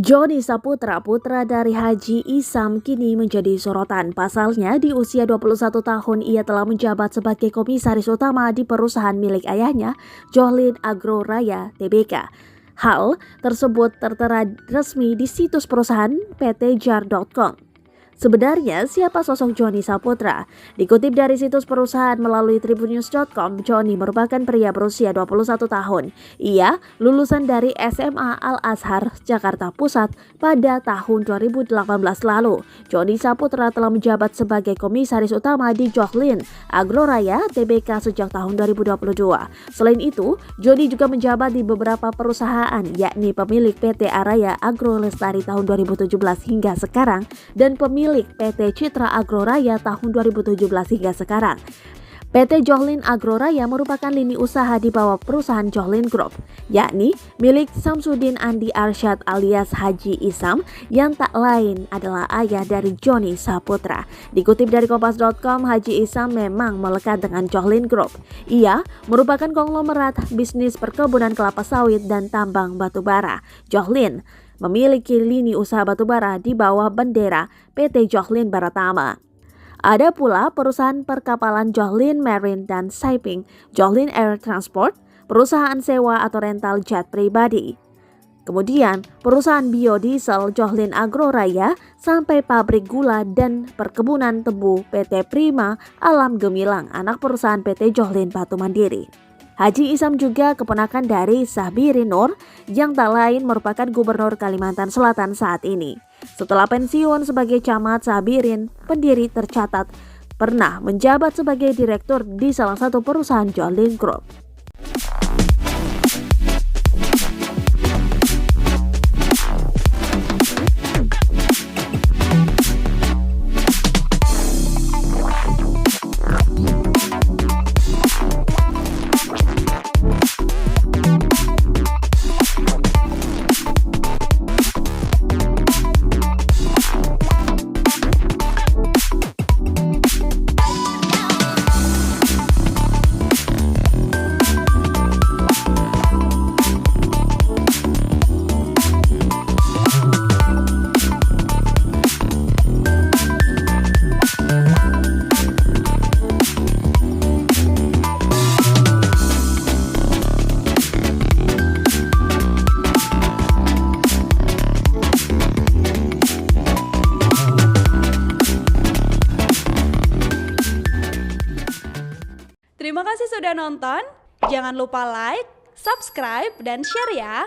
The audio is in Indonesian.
Jony Saputra, putra dari Haji Isam, kini menjadi sorotan. Pasalnya, di usia 21 tahun ia telah menjabat sebagai komisaris utama di perusahaan milik ayahnya, Johlin Agroraya Tbk. Hal tersebut tertera resmi di situs perusahaan ptjar.com. Sebenarnya, siapa sosok Jony Saputra? Dikutip dari situs perusahaan melalui tribunnews.com, Jony merupakan pria berusia 21 tahun. Ia lulusan dari SMA Al-Azhar, Jakarta Pusat pada tahun 2018 lalu. Jony Saputra telah menjabat sebagai komisaris utama di Johlin Agroraya Tbk sejak tahun 2022. Selain itu, Jony juga menjabat di beberapa perusahaan, yakni pemilik PT Araya Agro Lestari tahun 2017 hingga sekarang dan pemilik PT Citra Agroraya tahun 2017 hingga sekarang. PT Johlin Agroraya merupakan lini usaha di bawah perusahaan Johlin Group, yakni milik Samsudin Andi Arsyad alias Haji Isam yang tak lain adalah ayah dari Jony Saputra. Dikutip dari Kompas.com, Haji Isam memang melekat dengan Johlin Group. Ia merupakan konglomerat bisnis perkebunan kelapa sawit dan tambang batubara. Johlin memiliki lini usaha batubara di bawah bendera PT Johlin Baratama. Ada pula perusahaan perkapalan Johlin Marine dan Shipping, Johlin Air Transport, perusahaan sewa atau rental jet pribadi. Kemudian perusahaan biodiesel Johlin Agroraya sampai pabrik gula dan perkebunan tebu PT Prima Alam Gemilang, anak perusahaan PT Johlin Batu Mandiri. Haji Isam juga keponakan dari Sahbirin Nur yang tak lain merupakan gubernur Kalimantan Selatan saat ini. Setelah pensiun sebagai camat, Sahbirin pendiri tercatat pernah menjabat sebagai direktur di salah satu perusahaan Johlin Group. Terima kasih sudah nonton. Jangan lupa like, subscribe, dan share ya.